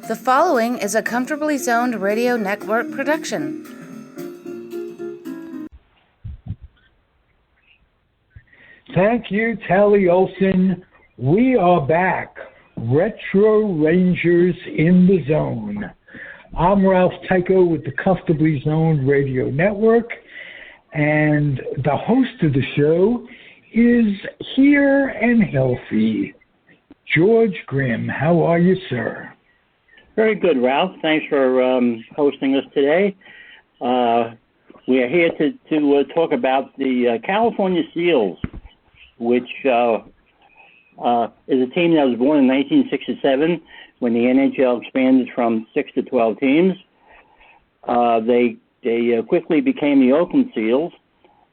The following is a Comfortably Zoned Radio Network production. Thank you, Tally Olson. We are back. Retro Rangers in the Zone. I'm Ralph Tyko with the Comfortably Zoned Radio Network, and the host of the show is here and healthy. George Grimm, how are you, sir? Very good, Ralph. Thanks for hosting us today. We are here to talk about the California Seals, which is a team that was born in 1967 when the NHL expanded from 6 to 12 teams. They quickly became the Oakland Seals.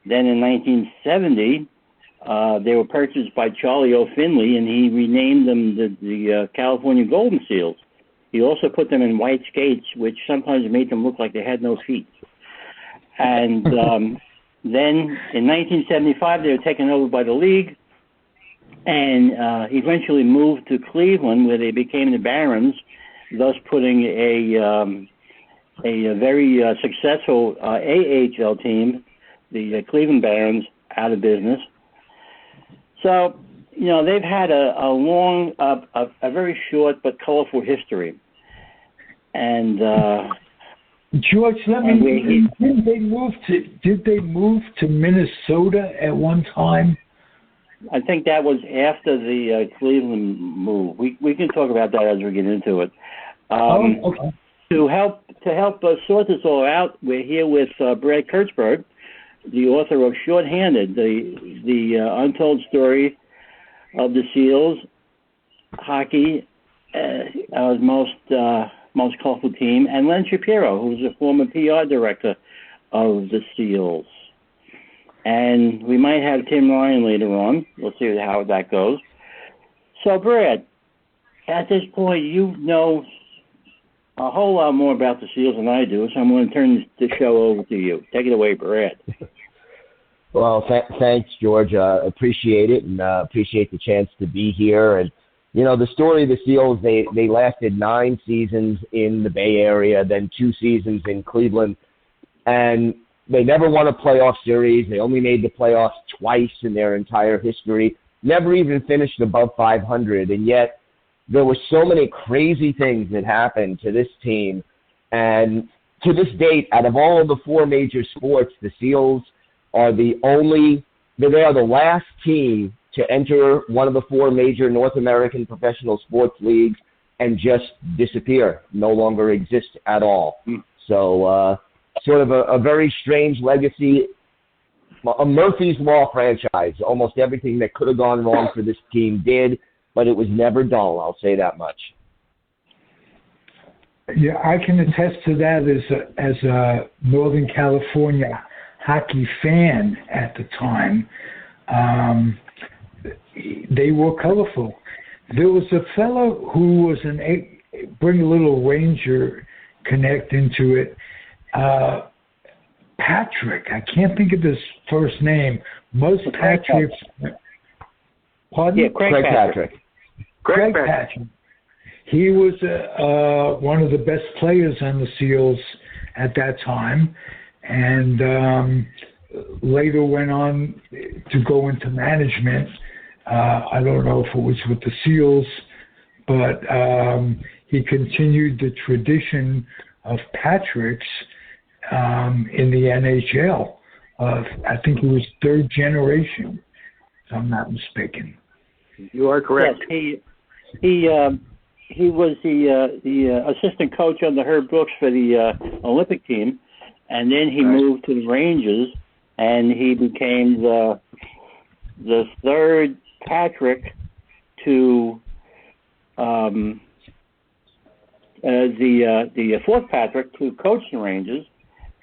Then in 1970, they were purchased by Charlie O. Finley, and he renamed them the California Golden Seals. He also put them in white skates, which sometimes made them look like they had no feet. And then in 1975, they were taken over by the league, and eventually moved to Cleveland, where they became the Barons, thus putting a very successful AHL team, the Cleveland Barons, out of business. So, you know, they've had a long, a very short but colorful history. And George, did they move to Minnesota at one time? I think that was after the Cleveland move. We can talk about that as we get into it. Okay. To help us sort this all out, we're here with Brad Kurtzberg, the author of Shorthanded, the untold story of the Seals, hockey, most colorful team, and Len Shapiro, who's a former PR director of the Seals. And we might have Tim Ryan later on. We'll see how that goes. So, Brad, at this point, you know a whole lot more about the Seals than I do, so I'm going to turn the show over to you. Take it away, Brad. Well, thanks, George. Appreciate it, and appreciate the chance to be here. And, you know, the story of the Seals, they lasted 9 seasons in the Bay Area, then 2 seasons in Cleveland, and they never won a playoff series. They only made the playoffs twice in their entire history, never even finished above 500, and yet there were so many crazy things that happened to this team. And to this date, out of all of the 4 major sports, the Seals are they are the last team to enter one of the 4 major North American professional sports leagues and just disappear, no longer exist at all. So sort of a very strange legacy, a Murphy's Law franchise. Almost everything that could have gone wrong for this team did, but it was never dull, I'll say that much. Yeah, I can attest to that as a Northern California hockey fan at the time. They were colorful. There was a fellow who was bring a little Ranger connect into it. Patrick, I can't think of his first name. Most Patricks. Pardon? Yeah, Craig Patrick. Craig Patrick. He was one of the best players on the Seals at that time, and later went on to go into management. I don't know if it was with the Seals, but he continued the tradition of Patrick's in the NHL. I think he was 3rd generation, if I'm not mistaken. You are correct. Yes, he was the assistant coach under Herb Brooks for the Olympic team, and then he moved to the Rangers, and he became the 3rd Patrick to the 4th Patrick to coach the Rangers,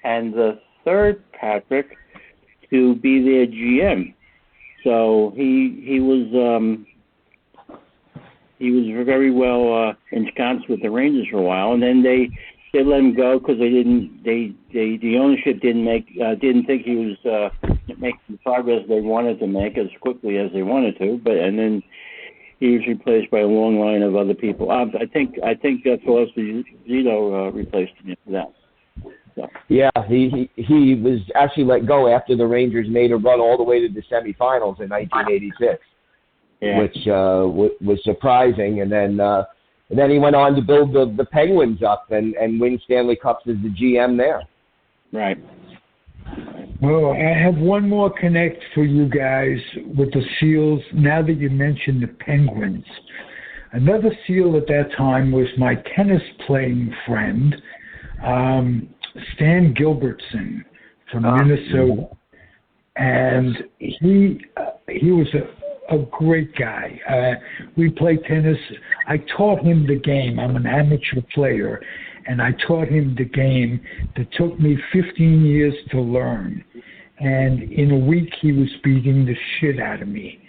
and the 3rd Patrick to be their GM. So he was very well ensconced with the Rangers for a while, and then they let him go because the ownership didn't think he was making the progress they wanted to make as quickly as they wanted to. And then he was replaced by a long line of other people. I think Philosophy Zito replaced him for that. So. Yeah, he was actually let go after the Rangers made a run all the way to the semifinals in 1986, which was surprising. And then he went on to build the Penguins up and win Stanley Cups as the GM there. Right. Well, I have one more connect for you guys with the Seals. Now that you mentioned the Penguins, another Seal at that time was my tennis playing friend, Stan Gilbertson from Minnesota, and he was a great guy. We played tennis. I taught him the game. I'm an amateur player, and I taught him the game that took me 15 years to learn. And in a week, he was beating the shit out of me.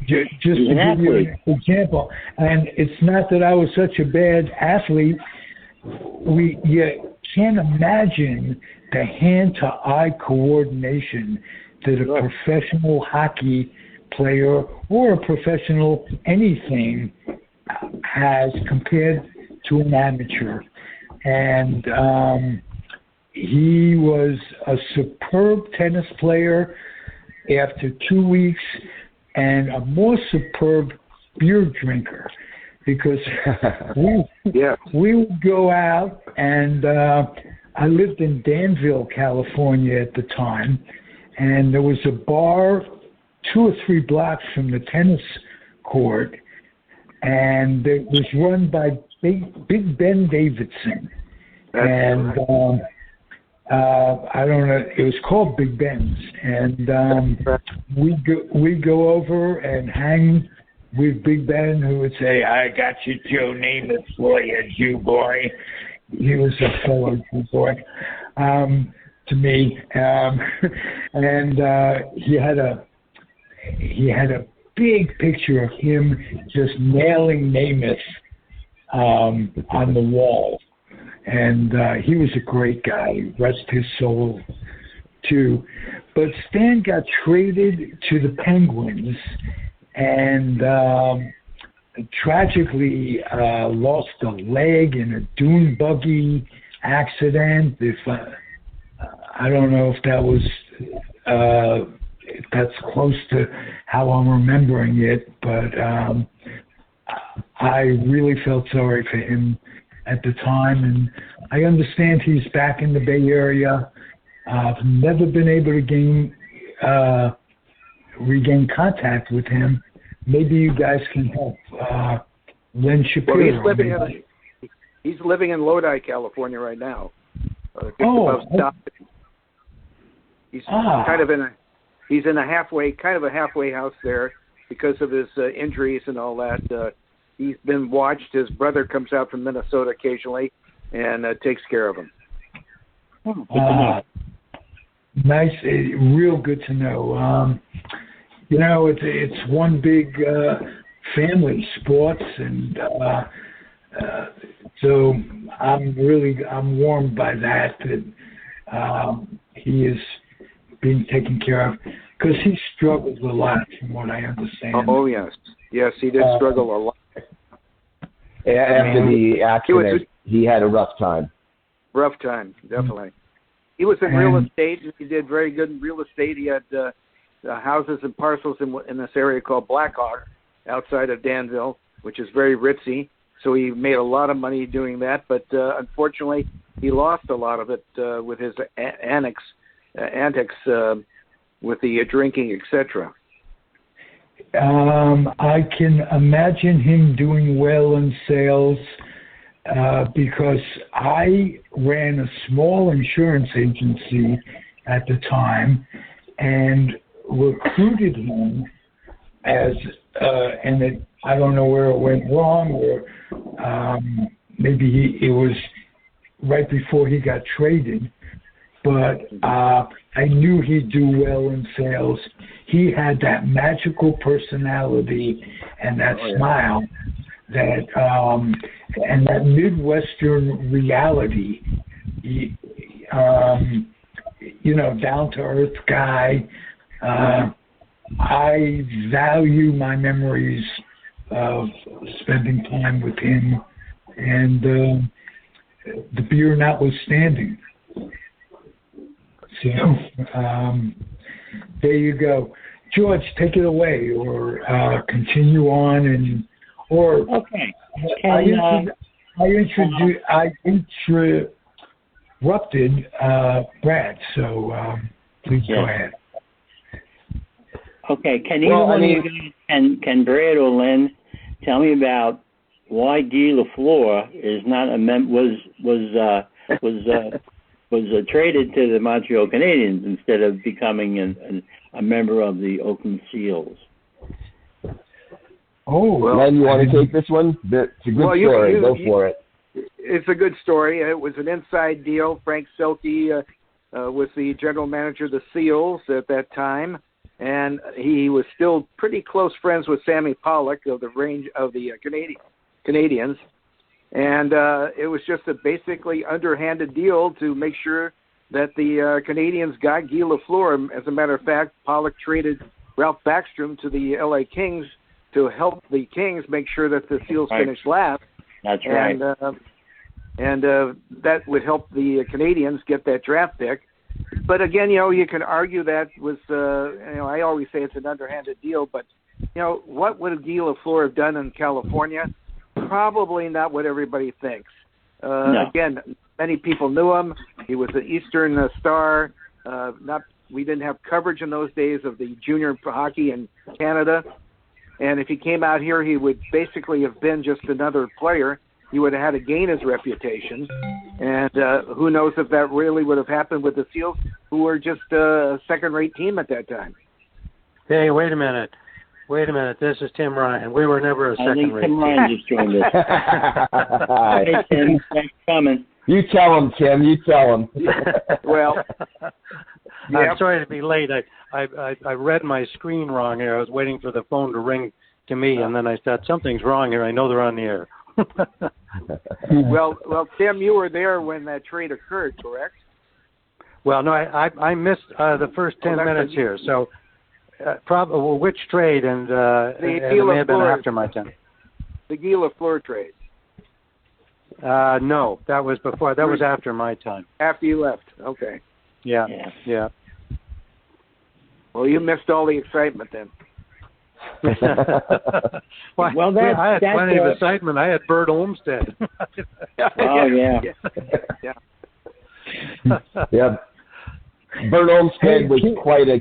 Just to give you an example, and it's not that I was such a bad athlete. You can't imagine the hand-to-eye coordination that a professional hockey player or a professional anything has compared to an amateur. And he was a superb tennis player after 2 weeks and a more superb beer drinker, because we would go out, and I lived in Danville, California at the time, and there was a bar 2 or 3 blocks from the tennis court, and it was run by Big Ben Davidson. And I don't know, it was called Big Ben's, and we go over and hang with Big Ben, who would say, "I got you, Joe Namath, for you, Jew boy." He was a fellow Jew boy to me, and he had a big picture of him just nailing Namath on the wall. And he was a great guy, rest his soul, too. But Stan got traded to the Penguins and tragically lost a leg in a dune buggy accident. I don't know if that was if that's close to how I'm remembering it, but I really felt sorry for him at the time, and I understand he's back in the Bay Area. I've never been able to regain contact with him. Maybe you guys can help. Len Shapiro. Well, he's living in Lodi, California right now. Just above Stockton. He's he's in a halfway house there because of his injuries and all that. He's been watched. His brother comes out from Minnesota occasionally and takes care of him. Nice, real good to know. It's one big family, sports, and so I'm warmed by that he is being taken care of, because he struggles a lot, from what I understand. Oh yes, he did struggle a lot. After the accident, he had a rough time. Rough time, definitely. He was in real estate, and he did very good in real estate. He had houses and parcels in this area called Blackhawk, outside of Danville, which is very ritzy. So he made a lot of money doing that, but unfortunately, he lost a lot of it with his antics with the drinking, etc. I can imagine him doing well in sales because I ran a small insurance agency at the time and recruited him as, I don't know where it went wrong, or maybe it was right before he got traded, but I knew he'd do well in sales. He had that magical personality and that smile, that and that Midwestern reality. Down to earth guy. I value my memories of spending time with him, and the beer notwithstanding. So there you go. George, take it away, or continue on, okay. I interrupted Brad, so please go ahead. Okay, can either one of you guys, can Brad or Lynn, tell me about why Guy Lafleur is not was traded to the Montreal Canadiens instead of becoming a member of the Oakland Seals? Oh, well, Len, you want to take this one? It's a good story. Go for it. It's a good story. It was an inside deal. Frank Selke was the general manager of the Seals at that time, and he was still pretty close friends with Sammy Pollock of the Canadiens. And it was just a basically underhanded deal to make sure that the Canadiens got Guy Lafleur. As a matter of fact, Pollock traded Ralph Backstrom to the LA Kings to help the Kings make sure that the Seals finished last. That's right. And that would help the Canadiens get that draft pick. But again, you can argue that was, I always say it's an underhanded deal, but, what would Guy Lafleur have done in California? Probably not what everybody thinks. No. Again, many people knew him. He was an Eastern star. We didn't have coverage in those days of the junior hockey in Canada. And if he came out here, he would basically have been just another player. He would have had to gain his reputation. And who knows if that really would have happened with the Seals, who were just a second-rate team at that time. Hey, wait a minute. This is Tim Ryan. We were never a second-rate team. Tim Ryan just joined us. Hey, Tim. Thanks for coming. You tell him, Tim. You tell him. Well, I'm sorry to be late. I read my screen wrong here. I was waiting for the phone to ring to me, and then I thought, something's wrong here. I know they're on the air. well, Tim, you were there when that trade occurred, correct? Well, no, I missed the first 10 minutes here. So, which trade? And it may have been after my time. The Guy Lafleur trade. No, that was before. That was after my time. After you left. Okay. Yeah. Well, you missed all the excitement then. Well, I had plenty of excitement. I had Bert Olmsted. Oh, yeah. Yeah. Bert Olmsted was quite a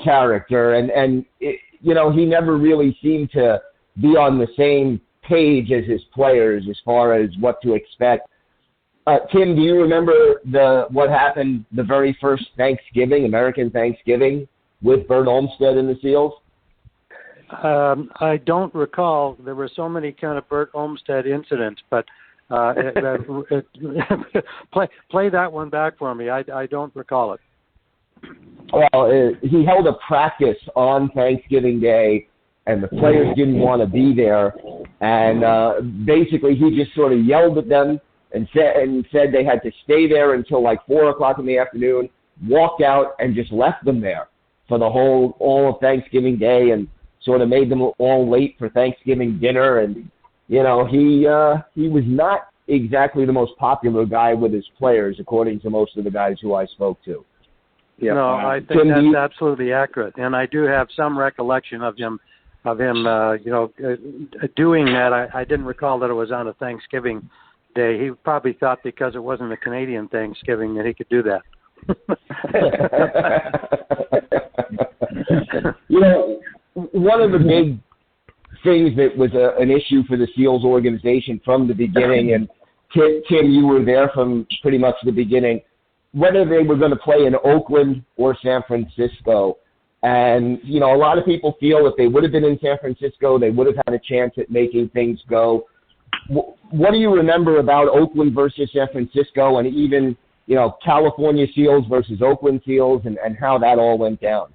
character, and he never really seemed to be on the same page as his players as far as what to expect. Tim, do you remember what happened the very first Thanksgiving, American Thanksgiving, with Bert Olmsted and the Seals? I don't recall. There were so many kind of Bert Olmsted incidents, but play that one back for me. I don't recall it. Well, he held a practice on Thanksgiving Day, and the players didn't want to be there. And basically, he just sort of yelled at them and said they had to stay there until like 4 o'clock in the afternoon, walked out, and just left them there for all of Thanksgiving Day, and sort of made them all late for Thanksgiving dinner. And, he was not exactly the most popular guy with his players, according to most of the guys who I spoke to. Yeah. No, I think that's absolutely accurate. And I do have some recollection of him doing that. I didn't recall that it was on a Thanksgiving Day. He probably thought because it wasn't a Canadian Thanksgiving that he could do that. One of the big things that was an issue for the Seals organization from the beginning, and Tim, you were there from pretty much the beginning, whether they were going to play in Oakland or San Francisco. And, a lot of people feel if they would have been in San Francisco, they would have had a chance at making things go. What do you remember about Oakland versus San Francisco, and even, California Seals versus Oakland Seals, and how that all went down?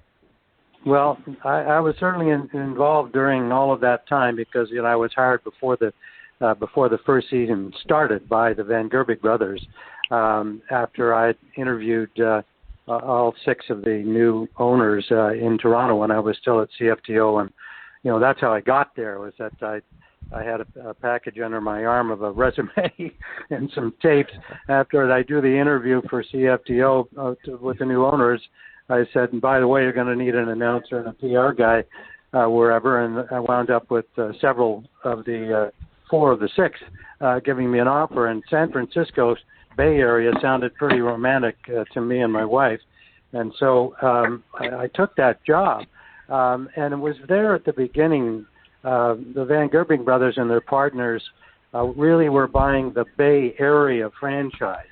Well, I was certainly involved during all of that time because, I was hired before the first season started by the Van Gerbig brothers. After I interviewed all 6 of the new owners in Toronto when I was still at CFTO, and that's how I got there. Was that I had a package under my arm of a resume and some tapes. After I do the interview for CFTO with the new owners, I said, and by the way, you're going to need an announcer and a PR guy wherever, and I wound up with several of the 4 of the 6 giving me an offer. And San Francisco's Bay Area sounded pretty romantic to me and my wife, and so I took that job, and it was there at the beginning. The Van Gerbing brothers and their partners really were buying the Bay Area franchise.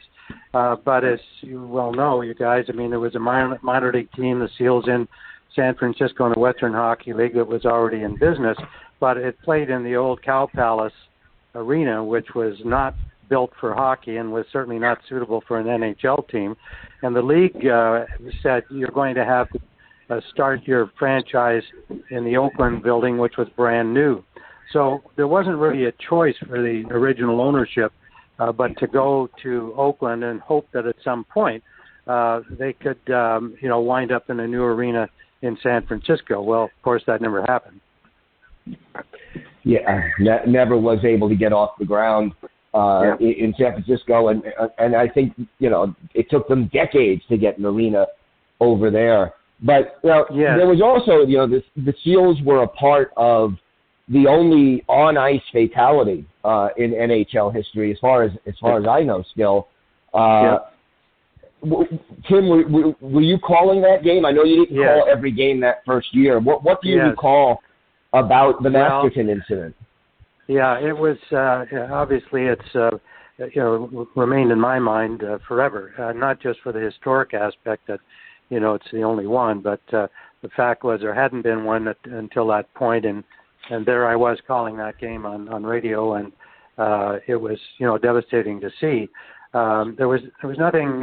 But as you well know, you guys, I mean, there was a minor league team, the Seals in San Francisco in the Western Hockey League that was already in business, but it played in the old Cow Palace arena, which was not built for hockey and was certainly not suitable for an NHL team. And the league said, you're going to have to start your franchise in the Oakland building, which was brand new. So there wasn't really a choice for the original ownership, but to go to Oakland and hope that at some point they could, wind up in a new arena in San Francisco. Well, of course, that never happened. Yeah, never was able to get off the ground in San Francisco, and I think it took them decades to get an arena over there. But there was also the Seals were a part of the only on ice fatality in NHL history, as far as I know. Still, Tim, were you calling that game? I know you didn't call every game that first year. What do you recall about the Masterton incident? Yeah, it was obviously it's remained in my mind forever. Not just for the historic aspect that it's the only one, but the fact was there hadn't been one until that point, and there I was calling that game on radio, and it was devastating to see. There was nothing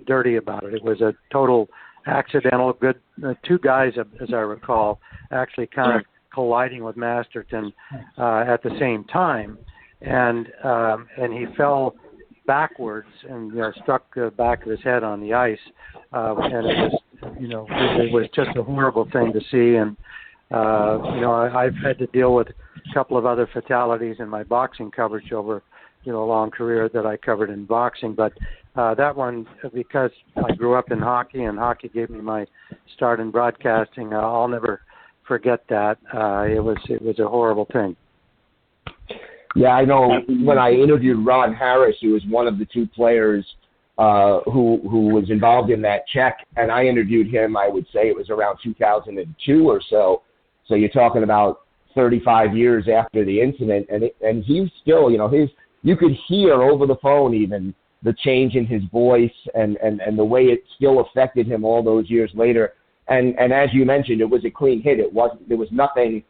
dirty about it. It was a total accidental. Good 2 guys, as I recall, actually kind of colliding with Masterton at the same time, and he fell backwards and struck the back of his head on the ice, and it was just a horrible thing to see. And I've had to deal with a couple of other fatalities in my boxing coverage over a long career that I covered in boxing, but that one, because I grew up in hockey and hockey gave me my start in broadcasting, I'll never forget that. It was a horrible thing. Yeah, I know when I interviewed Ron Harris, he was one of the 2 players who was involved in that check, and I interviewed him, I would say it was around 2002 or so. So you're talking about 35 years after the incident, and he's still, you could hear over the phone even the change in his voice and the way it still affected him all those years later. And as you mentioned, it was a clean hit. There was nothing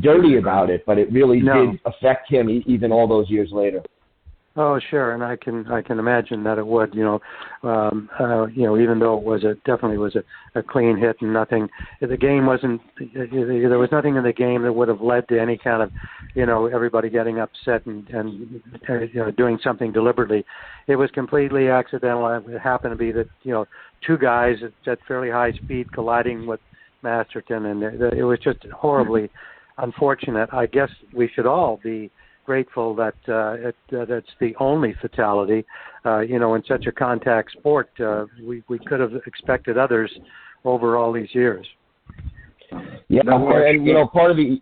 dirty about it, but it really did affect him even all those years later. Oh, sure, and I can imagine that it would. Even though it was definitely was a clean hit and nothing. The game wasn't. There was nothing in the game that would have led to any kind of, everybody getting upset and doing something deliberately. It was completely accidental. It happened to be that 2 guys at fairly high speed colliding with Masterton, and it was just horribly unfortunate. I guess we should all be grateful that it's the only fatality. In such a contact sport, we could have expected others over all these years. Yeah, and part of the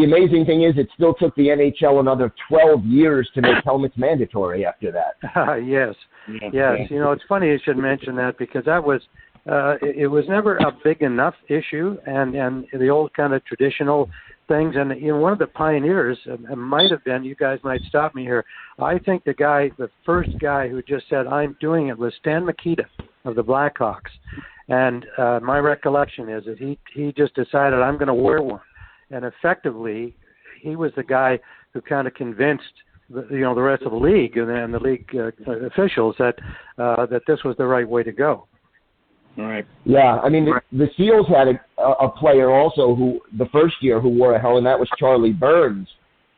amazing thing is it still took the NHL another 12 years to make helmets mandatory after that. Yes. It's funny you should mention that, because that was it was never a big enough issue, and the old kind of traditional things. And one of the pioneers might have been, you guys might stop me here, I think the first guy who just said, I'm doing it, was Stan Mikita of the Blackhawks. And my recollection is that he just decided, I'm going to wear one. And effectively, he was the guy who kind of convinced the rest of the league and the league officials that this was the right way to go. All right. Yeah, I mean, the Seals had a player also who, the first year, who wore a helmet, and that was Charlie Burns.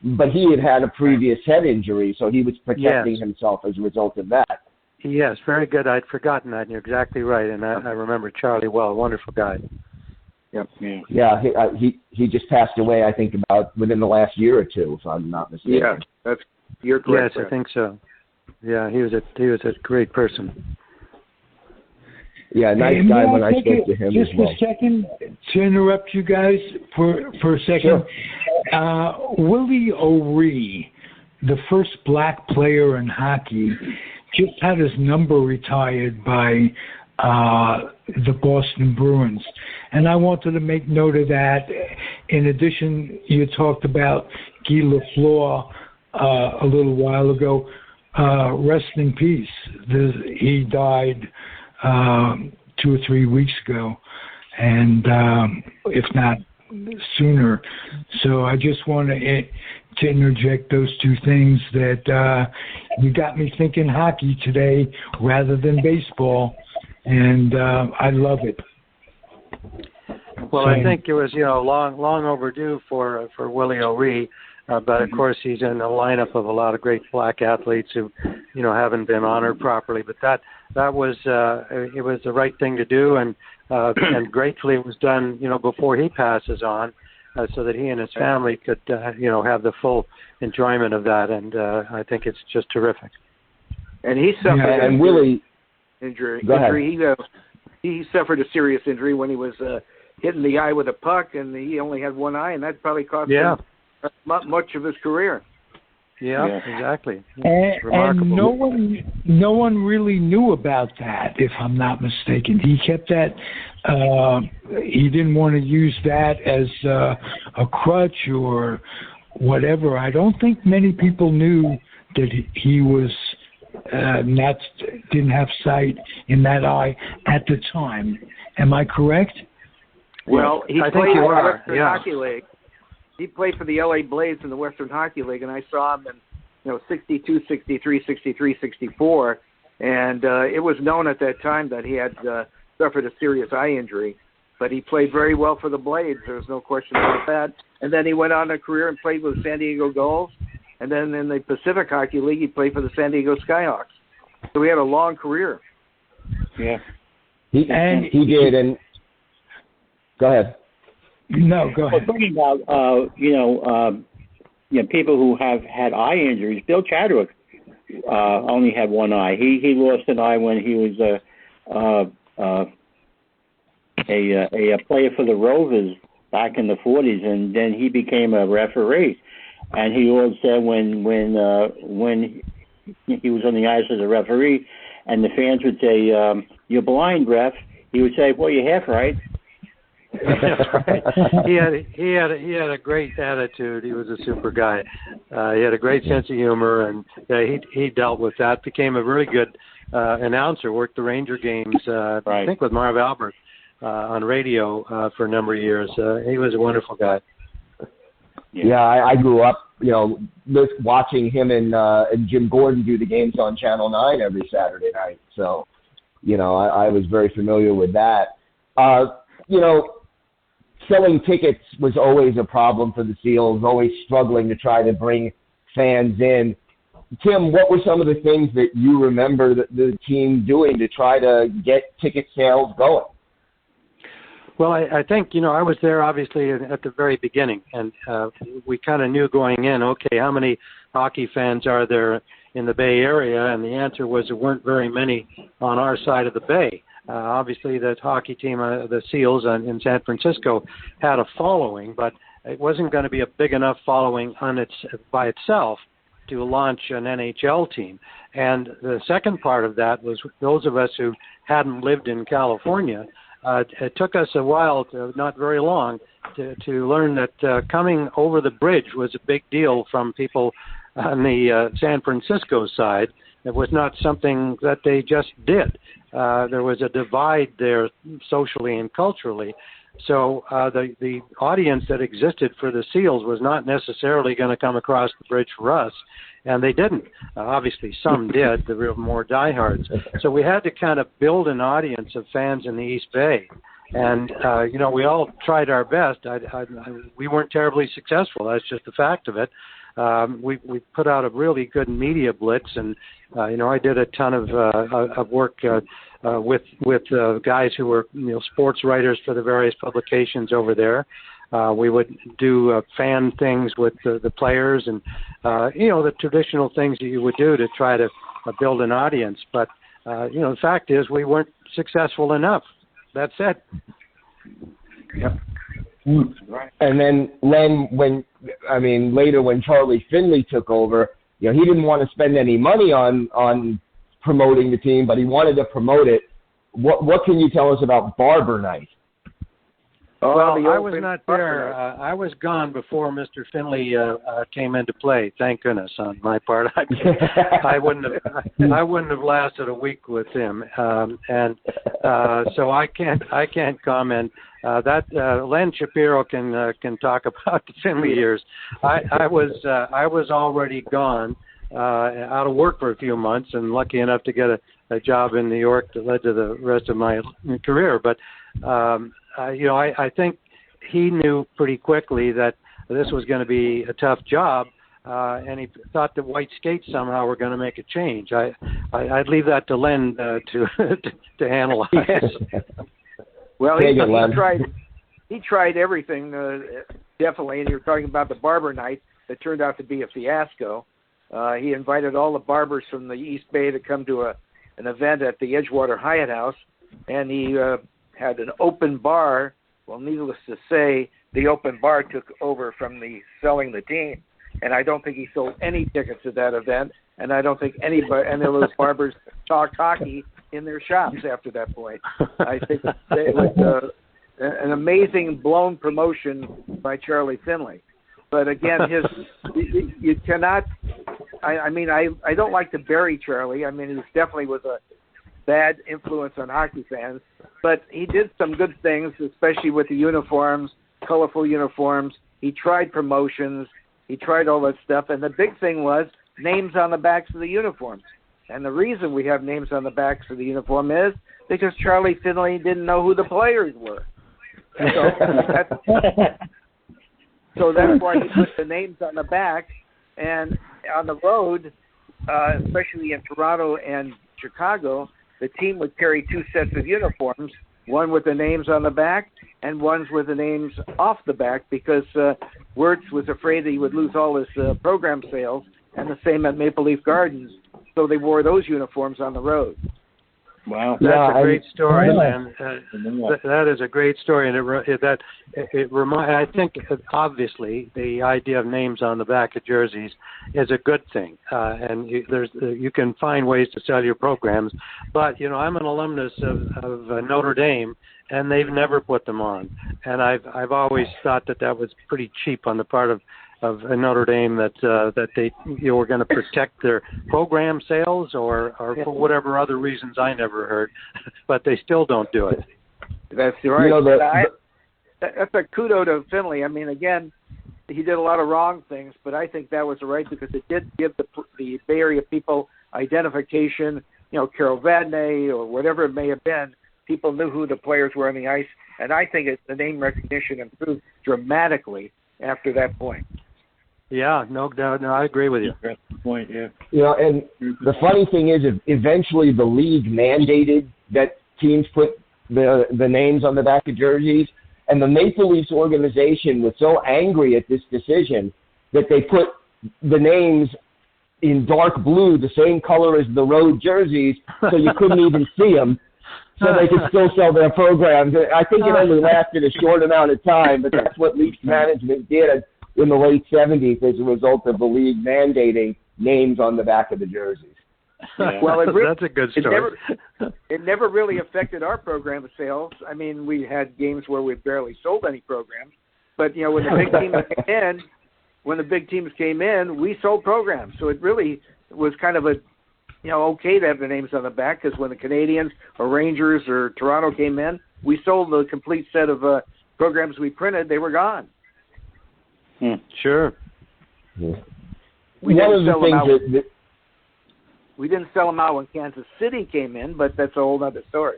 But he had a previous head injury, so he was protecting himself as a result of that. Yes, very good. I'd forgotten that, and you're exactly right. And I remember Charlie well. Wonderful guy. Yep. Yeah, he just passed away, I think, about within the last year or two, if I'm not mistaken. Yeah, you're correct. Yes, I think so. Yeah, he was a great person. Yeah, nice guy when I spoke to him just as well. Just a second to interrupt you guys for a second. Sure. Willie O'Ree, the first black player in hockey, just had his number retired by the Boston Bruins. And I wanted to make note of that. In addition, you talked about Guy Lafleur a little while ago. Rest in peace. He died 2 or 3 weeks ago, and if not sooner. So I just want to interject those two things that you got me thinking hockey today rather than baseball, and I love it. Well, I think it was long overdue for Willie O'Ree, but of course he's in the lineup of a lot of great black athletes who haven't been honored properly. But that was it was the right thing to do, and gratefully it was done before he passes on, so that he and his family could have the full enjoyment of that. And I think it's just terrific. And he suffered and Willie injury. Go ahead. He suffered a serious injury when he was hit in the eye with a puck, and he only had one eye, and that probably cost him much of his career. Yeah, exactly. And no one really knew about that, if I'm not mistaken. He kept that. He didn't want to use that as a crutch or whatever. I don't think many people knew that he was didn't have sight in that eye at the time. Am I correct? Well, he I played think you in the are. Western Hockey League. He played for the LA Blades in the Western Hockey League, and I saw him in 62, 63, 63, 64, and it was known at that time that he had suffered a serious eye injury, but he played very well for the Blades. There was no question about that. And then he went on a career and played with the San Diego Gulls, and then in the Pacific Hockey League, he played for the San Diego Skyhawks. So he had a long career. Yeah. He did, and go ahead. No, go ahead. Well, talking about people who have had eye injuries. Bill Chadwick only had one eye. He lost an eye when he was a player for the Rovers back in the 40s, and then he became a referee. And he always said when he was on the ice as a referee, and the fans would say, "You're blind, ref," he would say, "Well, you're half right." That's right. He had a great attitude. He was a super guy. He had a great sense of humor, and he dealt with that. Became a really good announcer. Worked the Ranger games, I think, with Marv Albert on radio for a number of years. He was a wonderful guy. Yeah, I grew up, watching him and Jim Gordon do the games on Channel 9 every Saturday night. So, I was very familiar with that. Selling tickets was always a problem for the Seals, always struggling to try to bring fans in. Tim, what were some of the things that you remember the team doing to try to get ticket sales going? Well, I think, I was there obviously at the very beginning, and we kind of knew going in, okay, how many hockey fans are there in the Bay Area? And the answer was there weren't very many on our side of the Bay. Obviously, the hockey team, the Seals in San Francisco, had a following, but it wasn't going to be a big enough following by itself to launch an NHL team. And the second part of that was those of us who hadn't lived in California. It took us a while, not very long, to learn that coming over the bridge was a big deal from people on the San Francisco side. It was not something that they just did. There was a divide there socially and culturally. So the audience that existed for the Seals was not necessarily going to come across the bridge for us, and they didn't. Obviously, some did, the real more diehards. So we had to kind of build an audience of fans in the East Bay. And, we all tried our best. We weren't terribly successful. That's just the fact of it. we put out a really good media blitz, and I did a ton of work with guys who were sports writers for the various publications over there. We would do fan things with the players, and the traditional things that you would do to try to build an audience. But the fact is, we weren't successful enough. That's it. Yep. Right. And then later when Charlie Finley took over, he didn't want to spend any money on promoting the team, but he wanted to promote it. What can you tell us about Barber Night? Well, I was not there. I was gone before Mr. Finley came into play. Thank goodness on my part. I wouldn't have lasted a week with him, and so I can't comment. That Len Shapiro can talk about the Finley years. I was already gone, out of work for a few months, and lucky enough to get a job in New York that led to the rest of my career. But I think he knew pretty quickly that this was going to be a tough job, and he thought that white skates somehow were going to make a change. I'd leave that to Len to analyze. Well, he tried everything, definitely, and you're talking about the Barber Night that turned out to be a fiasco. He invited all the barbers from the East Bay to come to an event at the Edgewater Hyatt House, and he had an open bar. Well, needless to say, the open bar took over from the selling the team, and I don't think he sold any tickets at that event, and I don't think any of those barbers talked hockey in their shops after that point. I think it was an amazing blown promotion by Charlie Finley. But again, you cannot. I don't like to bury Charlie. I mean, he definitely was a bad influence on hockey fans, but he did some good things, especially with the uniforms, colorful uniforms. He tried promotions. He tried all that stuff, and the big thing was names on the backs of the uniforms. And the reason we have names on the backs of the uniform is because Charlie Finley didn't know who the players were. So that's why he put the names on the back. And on the road, especially in Toronto and Chicago, the team would carry two sets of uniforms, one with the names on the back and one's with the names off the back, because Wirtz was afraid that he would lose all his program sales, and the same at Maple Leaf Gardens. So they wore those uniforms on the road. Wow, that's a great story, man. That is a great story, and I think obviously the idea of names on the back of jerseys is a good thing, and you can find ways to sell your programs. But I'm an alumnus of Notre Dame, and they've never put them on, and I've always thought that was pretty cheap on the part of Notre Dame, that they were going to protect their program sales or for whatever other reasons I never heard, but they still don't do it. That's right. That's a kudo to Finley. I mean, again, he did a lot of wrong things, but I think that was right because it did give the Bay Area people identification. Carol Vadnay or whatever it may have been, people knew who the players were on the ice, and I think the name recognition improved dramatically after that point. Yeah, no, I agree with you. That's the point, yeah. And the funny thing is, eventually the league mandated that teams put the names on the back of jerseys, and the Maple Leafs organization was so angry at this decision that they put the names in dark blue, the same color as the road jerseys, so you couldn't even see them, so they could still sell their programs. I think it only lasted a short amount of time, but that's what Leafs management did in the late 70s as a result of the league mandating names on the back of the jerseys. Yeah. Well, that's a good story. It never really affected our program sales. I mean, we had games where we barely sold any programs, but when the big teams came in, we sold programs. So it really was kind of okay to have the names on the back, because when the Canadians or Rangers or Toronto came in, we sold the complete set of programs we printed. They were gone. Sure. Yeah. We didn't sell them out when Kansas City came in, but that's a whole other story.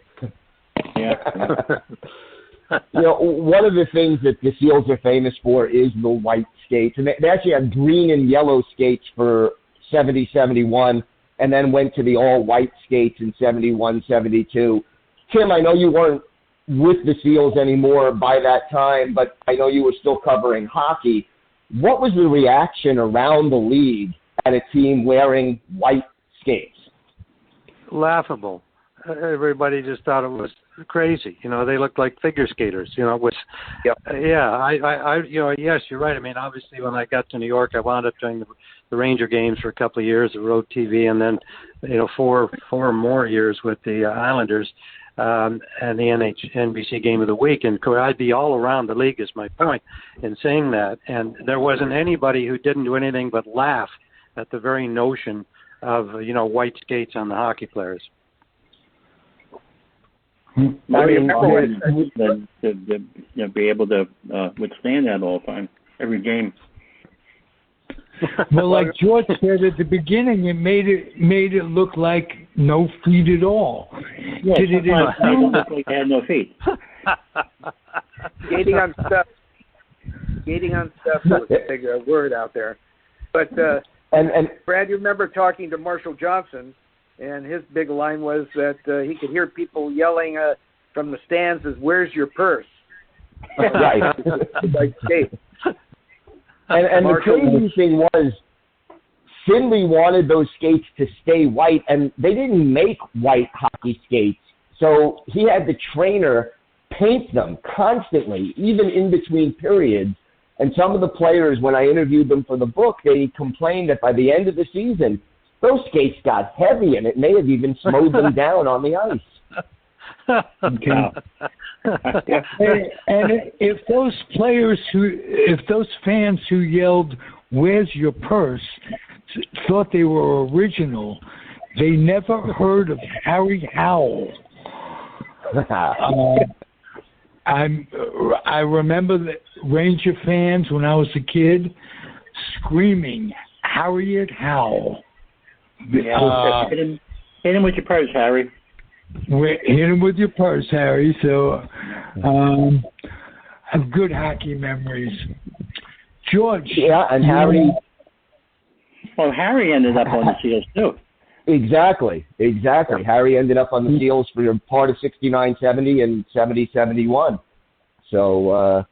Yeah. One of the things that the Seals are famous for is the white skates, and they actually had green and yellow skates for 70, 71, and then went to the all-white skates in 71, 72. Tim, I know you weren't with the Seals anymore by that time, but I know you were still covering hockey. What was the reaction around the league at a team wearing white skates? Laughable. Everybody just thought it was crazy. They looked like figure skaters. It was. Yep. Yeah. I. Yes, you're right. I mean, obviously, when I got to New York, I wound up doing the Ranger games for a couple of years, the road TV, and then, four more years with the Islanders, and the NBC Game of the Week. And I'd be all around the league, is my point in saying that. And there wasn't anybody who didn't do anything but laugh at the very notion of white skates on the hockey players. Not even to be able to withstand that all the time, every game. Well, like George said at the beginning, it made it look like no feet at all. Yeah, did it look like they had no feet. Skating on stuff was a big word out there. But and Brad, you remember talking to Marshall Johnson, and his big line was that he could hear people yelling from the stands, "Where's your purse?" Right. Like skate. And the crazy thing was, Finley wanted those skates to stay white, and they didn't make white hockey skates. So he had the trainer paint them constantly, even in between periods. And some of the players, when I interviewed them for the book, they complained that by the end of the season, those skates got heavy, and it may have even slowed them down on the ice. Okay. and if those fans who yelled, "Where's your purse?" thought they were original, they never heard of Harry Howell. I remember the Ranger fans when I was a kid screaming, "Harriet Howell!" Yeah, hit him with your purse, Harry. Hit him with your purse, Harry. So, I have good hockey memories. George. Yeah, and Harry. Well, Harry ended up on the Seals too. Exactly. Harry ended up on the Seals for part of 69-70 and 70-71. So,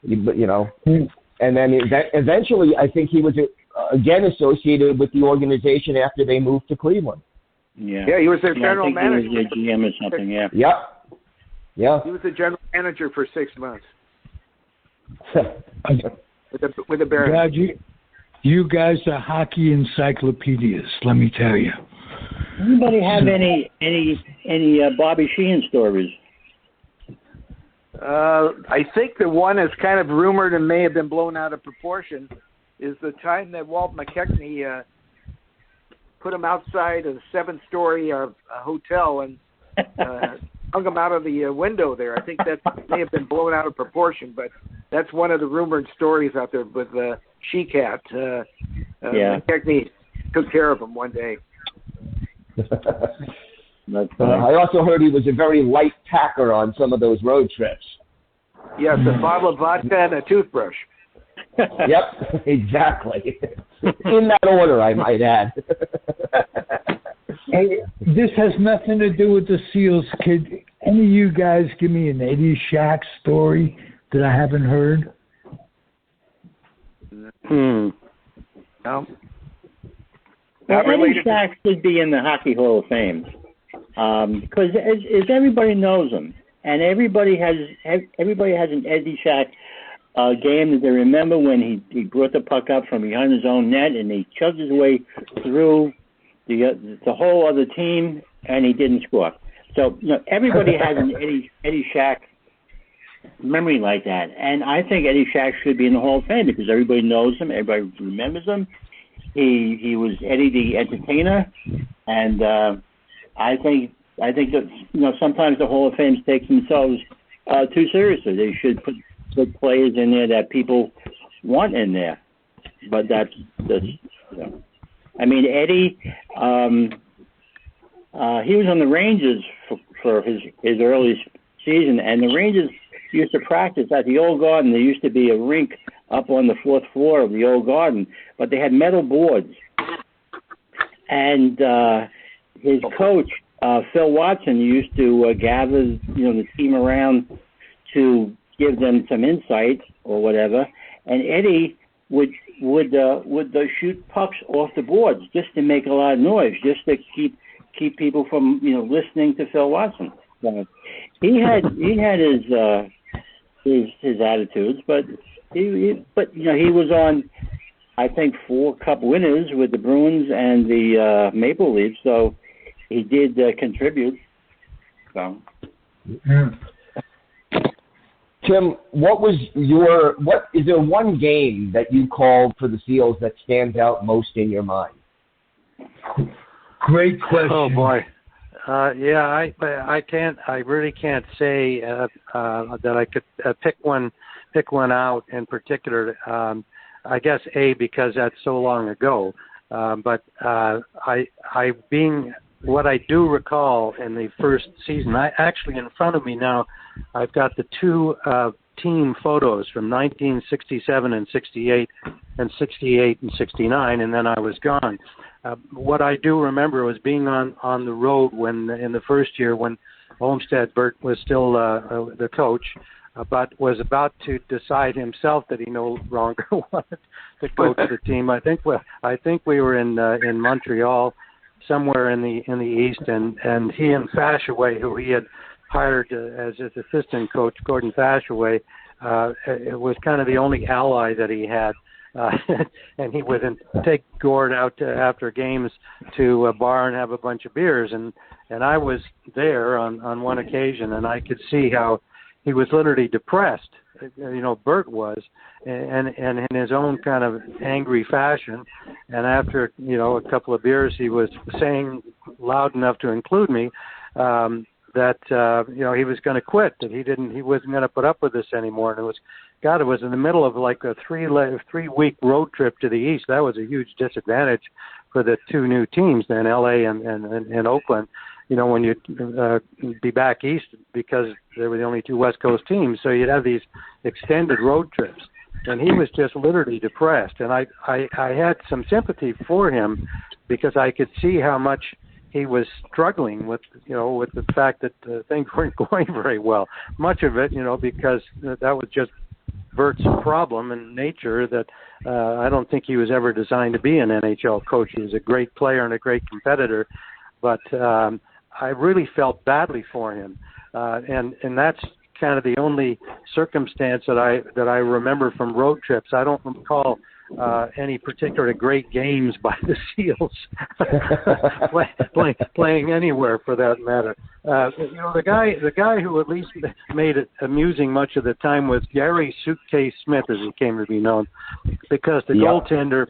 and then eventually I think he was again associated with the organization after they moved to Cleveland. Yeah, he was their general manager. He was their GM or something, yeah. Yep. Yeah. He was the general manager for 6 months. with the Barons. God, you guys are hockey encyclopedias, let me tell you. Anybody have any Bobby Sheehan stories? I think the one that's kind of rumored and may have been blown out of proportion is the time that Walt McKechnie put him outside a 7-story hotel and hung him out of the window there. I think that may have been blown out of proportion, but that's one of the rumored stories out there with She-Cat. McKechnie took care of him one day. I also heard he was a very light packer on some of those road trips. Yes, a bottle of vodka and a toothbrush. Yep, exactly. In that order, I might add. Hey, this has nothing to do with the Seals. Could any of you guys give me an Eddie Shack story that I haven't heard? No. Eddie Shack should be in the Hockey Hall of Fame because as everybody knows him, and everybody has an Eddie Shack game that they remember when he brought the puck up from behind his own net and he chugged his way through the whole other team and he didn't score. So everybody has an Eddie Shack memory like that, and I think Eddie Shack should be in the Hall of Fame because everybody knows him, everybody remembers him. He was Eddie the Entertainer, and I think that sometimes the Hall of Fame takes themselves too seriously. They should put players in there that people want in there. But that's I mean, Eddie, he was on the Rangers for his early season, and the Rangers used to practice at the old Garden. There used to be a rink up on the fourth floor of the old garden, but they had metal boards. And his coach, Phil Watson, used to gather, the team around to give them some insight or whatever. And Eddie would shoot pucks off the boards just to make a lot of noise, just to keep people from listening to Phil Watson. He had his attitudes, but he was on, I think, 4 Cup winners with the Bruins and the Maple Leafs, so he did contribute. So. Yeah. Tim, what is there one game that you called for the Seals that stands out most in your mind? Great question. Oh boy. I really can't say that I could pick one out in particular. I guess because that's so long ago. But what I do recall in the first season, I actually in front of me now, I've got the 2 team photos from 1967 and 68 and 68 and 69, and then I was gone. What I do remember was being on the road when in the first year when Olmsted Bert was still the coach, but was about to decide himself that he no longer wanted to coach the team. I think we were in Montreal, somewhere in the east, and he and Fashaway, who he had hired as his assistant coach, Gordon Fashaway, it was kind of the only ally that he had. And he would take Gord out after games to a bar and have a bunch of beers. And I was there on one occasion, and I could see how he was literally depressed. Bert was, and in his own kind of angry fashion. And after, a couple of beers, he was saying loud enough to include me, that he was going to quit, that he wasn't going to put up with this anymore. And it was in the middle of like a 3-week road trip to the east. That was a huge disadvantage for the 2 new teams then, LA and Oakland. When you'd be back east because they were the only 2 West Coast teams, so you'd have these extended road trips. And he was just literally depressed. And I had some sympathy for him because I could see how much he was struggling with the fact that things weren't going very well. Much of it, because that was just Bert's problem and nature that I don't think he was ever designed to be an NHL coach. He was a great player and a great competitor, but I really felt badly for him, and that's kind of the only circumstance that I remember from road trips. I don't recall any particular great games by the Seals playing anywhere for that matter. The guy who at least made it amusing much of the time was Gary Suitcase Smith, as he came to be known, because the goaltender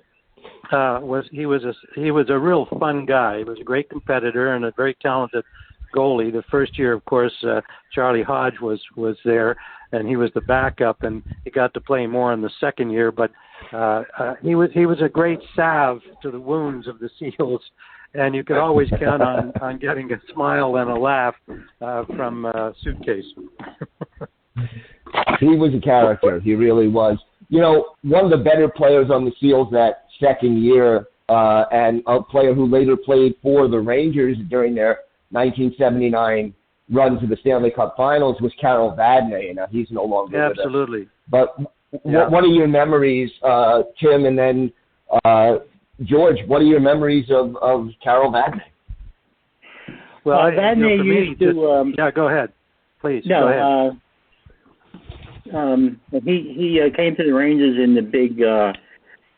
was a real fun guy. He was a great competitor and a very talented goalie. The first year, of course, Charlie Hodge was there, and he was the backup, and he got to play more in the second year. But he was a great salve to the wounds of the Seals, and you could always count on getting a smile and a laugh from Suitcase. He was a character. He really was. One of the better players on the Seals that second year, and a player who later played for the Rangers during their 1979 run to the Stanley Cup Finals, was Carol Vadnay. Now he's no longer with us. Absolutely. But what are your memories, Tim, and then George? What are your memories of Carol Vadnay? Well, Vadnay used to. Go ahead, please. No, go ahead. He came to the Rangers in the big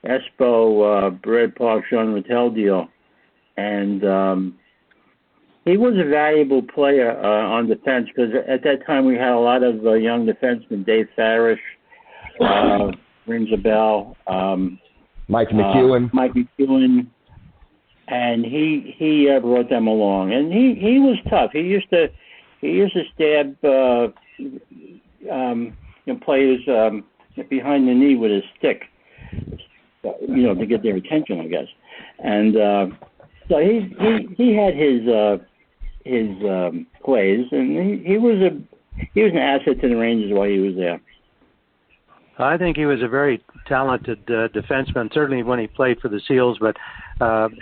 Espo Brett Park Sean Rattel deal, and he was a valuable player on defense because at that time we had a lot of young defensemen. Dave Farish rings a bell. Mike McEwen, and he brought them along, and he was tough. He used to stab players behind the knee with his stick, to get their attention, I guess. And so he had his plays, and he was an asset to the Rangers while he was there. I think he was a very talented defenseman, certainly when he played for the Seals, but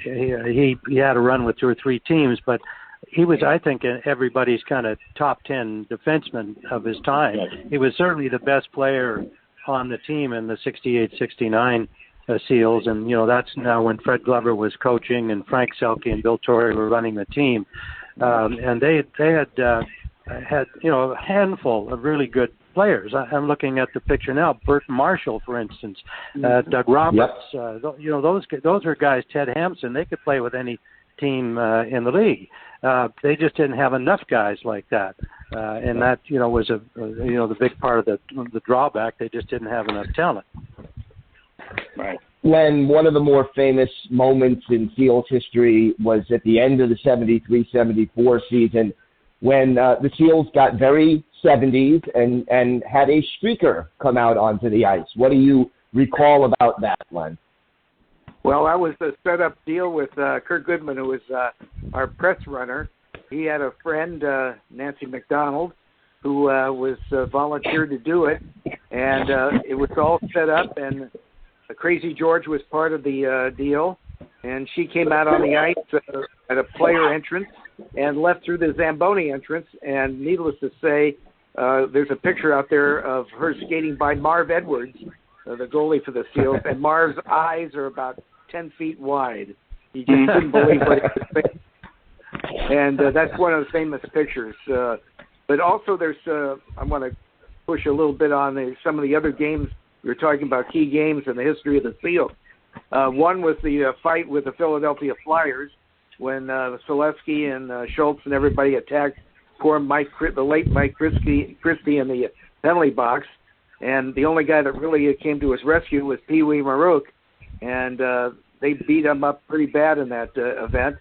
he had a run with 2 or 3 teams, but he was, I think, everybody's kind of top 10 defenseman of his time. He was certainly the best player on the team in the 68-69 Seals, and, that's now when Fred Glover was coaching and Frank Selke and Bill Torrey were running the team. And they had a handful of really good players. I'm looking at the picture now. Burt Marshall, for instance, Doug Roberts. Yep. Those are guys. Ted Hampson. They could play with any team in the league. They just didn't have enough guys like that, and that was the big part of the drawback. They just didn't have enough talent. Right. Len, one of the more famous moments in Seals history was at the end of the 73-74 season when the Seals got very 70s and had a streaker come out onto the ice. What do you recall about that, Len? Well, that was the set-up deal with Kurt Goodman, who was our press runner. He had a friend, Nancy McDonald, who was volunteered to do it, and it was all set up, and Crazy George was part of the deal, and she came out on the ice at a player entrance and left through the Zamboni entrance, and needless to say, there's a picture out there of her skating by Marv Edwards, the goalie for the Seals, and Marv's eyes are about 10 feet wide. You just couldn't believe what he was saying. And that's one of the famous pictures. But also there's, I want to push a little bit on some of the other games. We were talking about key games in the history of the Seals. One was the fight with the Philadelphia Flyers when Selewski and Schultz and everybody attacked poor the late Mike Christie in the penalty box. And the only guy that really came to his rescue was Pee Wee Marouk. And they beat him up pretty bad in that event.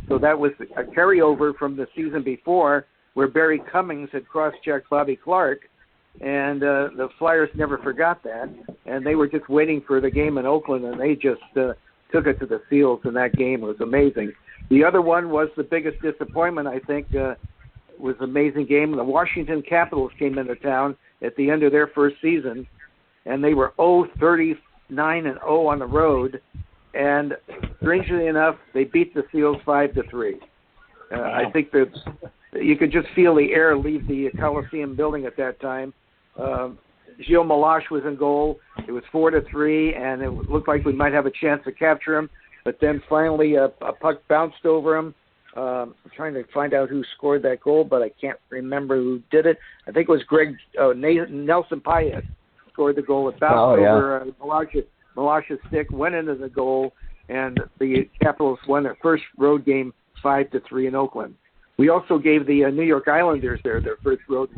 So that was a carryover from the season before where Barry Cummings had cross-checked Bobby Clark. And the Flyers never forgot that. And they were just waiting for the game in Oakland, and they just took it to the Seals in that game. It was amazing. The other one was the biggest disappointment, I think, was an amazing game. The Washington Capitals came into town at the end of their first season, and they were 39-0 on the road. And strangely enough, they beat the Seals 5-3. I think that you could just feel the air leave the Coliseum building at that time. Gilles Meloche was in goal. It was 4-3, and it looked like we might have a chance to capture him. But then finally, a puck bounced over him. I'm trying to find out who scored that goal, but I can't remember who did it. I think it was Nelson Payet scored the goal. It bounced over Meloche's stick, went into the goal, and the Capitals won their first road game 5-3 in Oakland. We also gave the New York Islanders their first road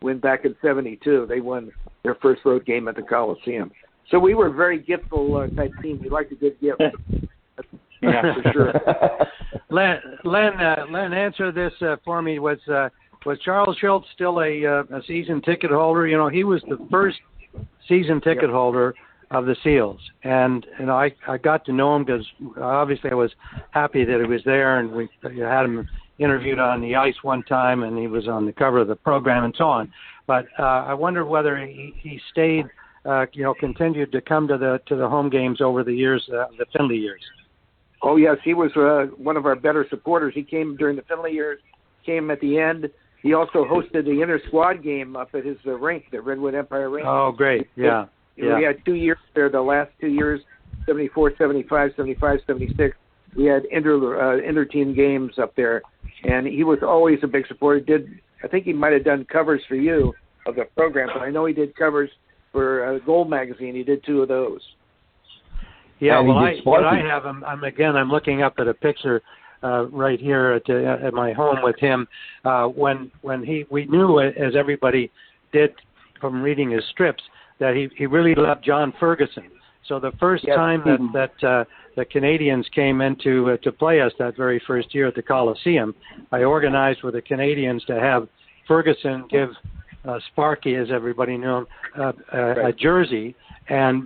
win back in '72. They won their first road game at the Coliseum. So we were a very giftful type team. We liked a good gift. Yeah, for sure. Len, answer this for me. Was Charles Schultz still a season ticket holder? He was the first season ticket holder of the Seals, and I got to know him because obviously I was happy that he was there, and we had him interviewed on the ice one time, and he was on the cover of the program and so on. But I wonder whether he stayed, continued to come to the home games over the years, the Finley years. Oh yes, he was one of our better supporters. He came during the Finley years, came at the end. He also hosted the inter-squad game up at his rink, the Redwood Empire rink. Oh, great! Yeah. We had 2 years there. The last 2 years, 74, 75, 75, 76. We had inter-team games up there, and he was always a big supporter. I think he might have done covers for you of the program, but I know he did covers for Gold Magazine. He did 2 of those. Yeah, I'm looking up at a picture right here at my home with him. When we knew, as everybody did from reading his strips, that he really loved John Ferguson. So the first time that the Canadians came in to play us that very first year at the Coliseum, I organized with the Canadians to have Ferguson give Sparky, as everybody knew him, a jersey,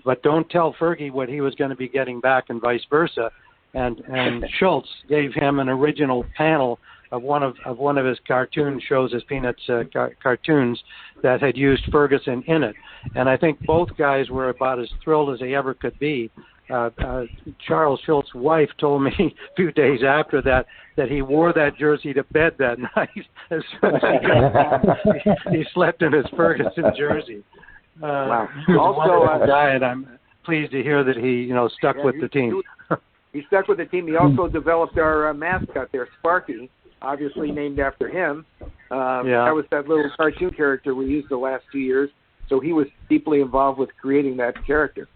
but don't tell Fergie what he was going to be getting back and vice versa. And Schultz gave him an original panel one of his cartoon shows, his Peanuts cartoons, that had used Ferguson in it. And I think both guys were about as thrilled as they ever could be. Charles Schultz's wife told me a few days after that he wore that jersey to bed that night. As soon as he slept in his Ferguson jersey. Wow. Also, diet. I'm pleased to hear that he, stuck with the team. He stuck with the team. He also developed our mascot there, Sparky, obviously named after him. That was that little cartoon character we used the last 2 years. So he was deeply involved with creating that character.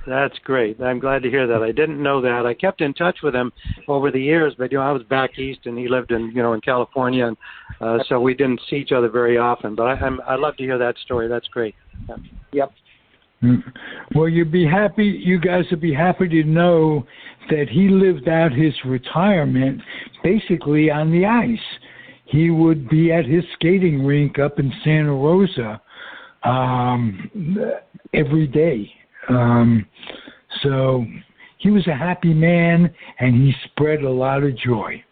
That's great. I'm glad to hear that. I didn't know that. I kept in touch with him over the years, but I was back east and he lived in in California, and so we didn't see each other very often. But I love to hear that story. That's great. Yep. Well, you guys would be happy to know that he lived out his retirement basically on the ice. He would be at his skating rink up in Santa Rosa every day. So he was a happy man, and he spread a lot of joy.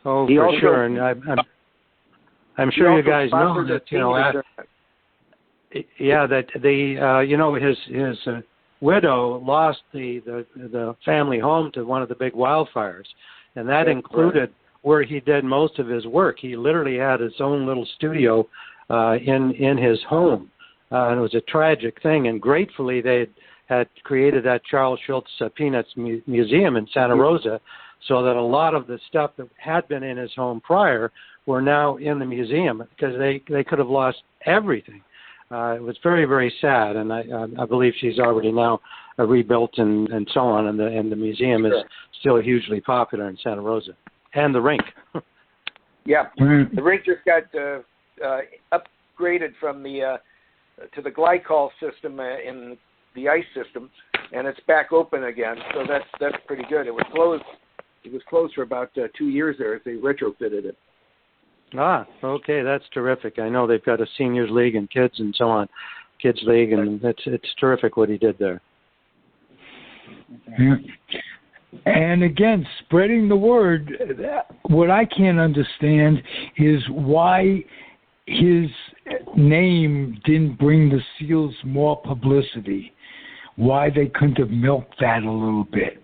Oh, for sure. And I'm sure you guys know that, that his widow lost the family home to one of the big wildfires, and that included where he did most of his work. He literally had his own little studio in his home. And it was a tragic thing, and gratefully they had created that Charles Schultz Peanuts Museum in Santa Rosa, so that a lot of the stuff that had been in his home prior were now in the museum, because they could have lost everything. It was very, very sad, and I believe she's already now rebuilt and so on, and the museum is still hugely popular in Santa Rosa, and the rink. Yeah, the rink just got upgraded from to the glycol system in the ice system, and it's back open again. So that's pretty good. It was closed. It was closed for about 2 years there as they retrofitted it. Ah, okay, that's terrific. I know they've got a seniors league and kids and so on, kids league, and it's terrific what he did there. Yeah. And again, spreading the word. What I can't understand is why his name didn't bring the Seals more publicity. Why they couldn't have milked that a little bit.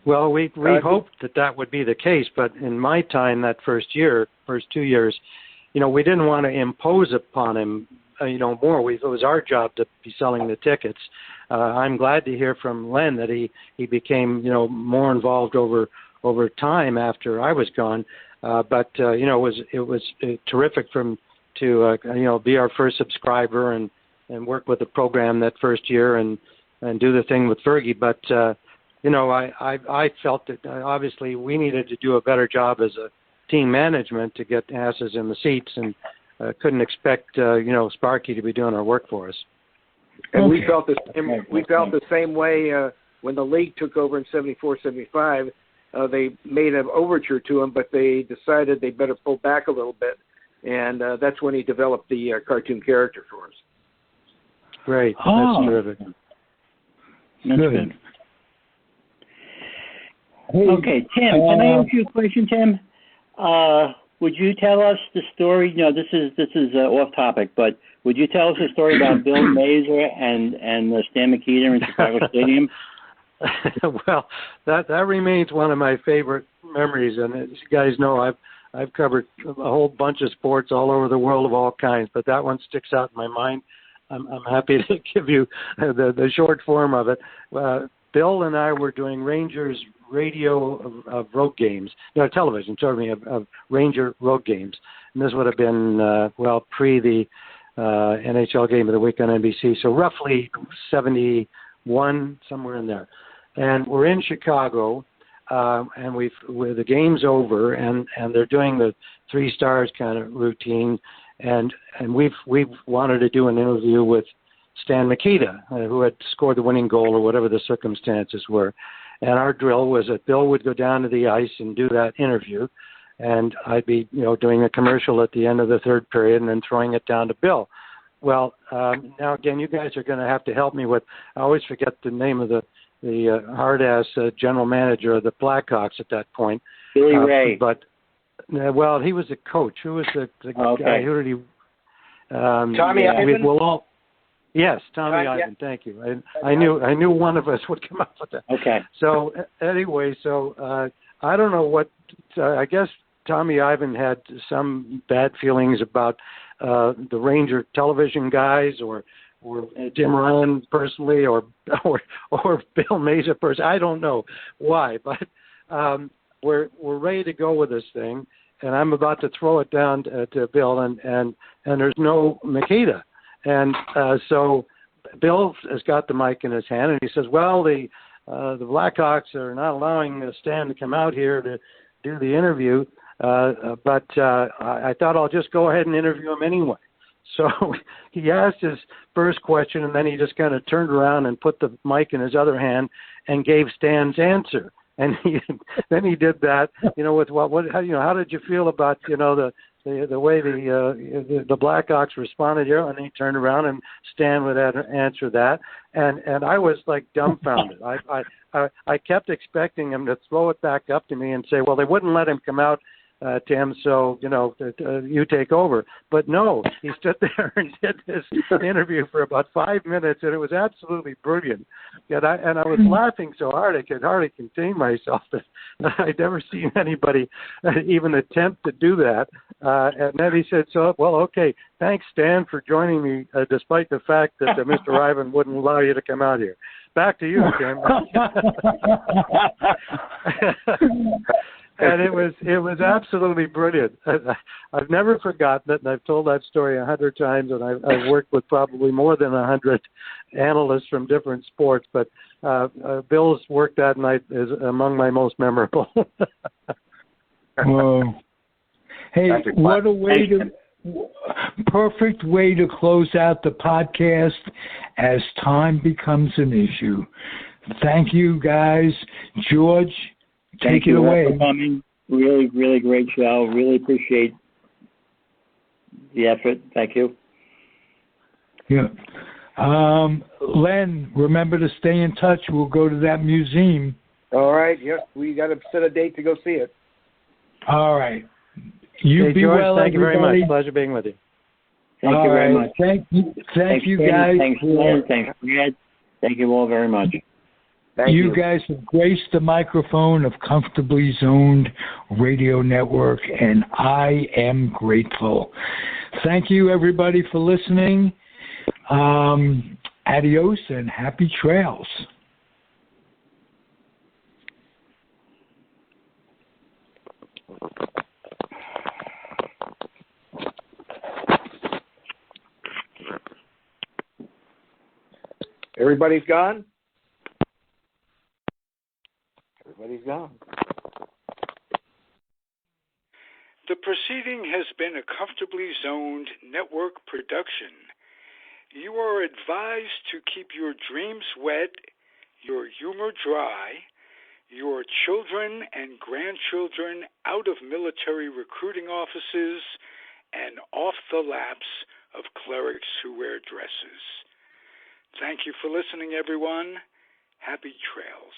Well, we hoped that would be the case, but in my time, that first 2 years, we didn't want to impose upon him, more. It was our job to be selling the tickets. I'm glad to hear from Len that he became, more involved over time after I was gone. But it was terrific to be our first subscriber and work with the program that first year and do the thing with Fergie. But I felt that obviously we needed to do a better job as a team management to get asses in the seats, and couldn't expect Sparky to be doing our work for us. And we felt the same way when the league took over in 74, 75. They made an overture to him, but they decided they better pull back a little bit, and that's when he developed the cartoon character for us. Great, that's terrific. That's good. Okay, Tim, can I ask you a question, Tim? Would you tell us the story? This is off topic, but would you tell us a story about Bill Mazer and Stan Mikita in Chicago Stadium? Well, that remains one of my favorite memories, and as you guys know, I've covered a whole bunch of sports all over the world of all kinds, but that one sticks out in my mind. I'm happy to give you the short form of it. Bill and I were doing Rangers radio of road games, television, of Ranger road games. And this would have been, pre the NHL game of the week on NBC. So roughly 71, somewhere in there. And we're in Chicago, and the game's over, and they're doing the 3 stars kind of routine. And we've wanted to do an interview with Stan Mikita, who had scored the winning goal or whatever the circumstances were. And our drill was that Bill would go down to the ice and do that interview, and I'd be, doing a commercial at the end of the third period and then throwing it down to Bill. Well, now again, you guys are going to have to help me with. I always forget the name of the hard-ass general manager of the Blackhawks at that point. Billy Ray. But Well, he was a coach. Who was the Okay. guy? Who did he? Tommy Ivan? Yes, Tommy Ivan. Yeah. Thank you. I knew one of us would come up with that. Okay. So anyway, I don't know what. I guess Tommy Ivan had some bad feelings about the Ranger television guys, or Jim Ryan personally, or Bill Mesa personally. I don't know why, but we're ready to go with this thing, and I'm about to throw it down to Bill, and there's no Makita, and so Bill has got the mic in his hand, and he says, "Well, the Blackhawks are not allowing Stan to come out here to do the interview, but I thought I'll just go ahead and interview him anyway." So he asked his first question, and then he just kind of turned around and put the mic in his other hand and gave Stan's answer. And then he did that, with how did you feel about, the way the Blackhawks responded here? And he turned around and Stan would answer that. And I was like dumbfounded. I kept expecting him to throw it back up to me and say, well, they wouldn't let him come out, Tim, so, you take over. But no, he stood there and did this interview for about 5 minutes, and it was absolutely brilliant. And I was laughing so hard I could hardly contain myself. I'd never seen anybody even attempt to do that. And then he said, okay, thanks, Stan, for joining me, despite the fact that Mr. Ivan wouldn't allow you to come out here. Back to you, Tim. And it was absolutely brilliant. I've never forgotten it, and I've told that story 100 times, and I've worked with probably more than 100 analysts from different sports, but Bill's work that night is among my most memorable. Whoa. Hey, what a perfect way to close out the podcast as time becomes an issue. Thank you, guys. George, take it away. Thank you for coming. Really, really great show. Really appreciate the effort. Thank you. Yeah. Len, remember to stay in touch. We'll go to that museum. All right. Yes, we got to set a date to go see it. All right. You be George, well, thank everybody. you very much. Pleasure being with you. Thank you very much. Thank you, Tim, guys. Thanks, Len. Thanks, Brad. Thank you all very much. Thank you. Guys have graced the microphone of Comfortably Zoned Radio Network, and I am grateful. Thank you, everybody, for listening. Adios and happy trails. Everybody's gone? Everybody's gone. The proceeding has been a Comfortably Zoned network production. You are advised to keep your dreams wet, your humor dry, your children and grandchildren out of military recruiting offices and off the laps of clerics who wear dresses. Thank you for listening, everyone. Happy trails.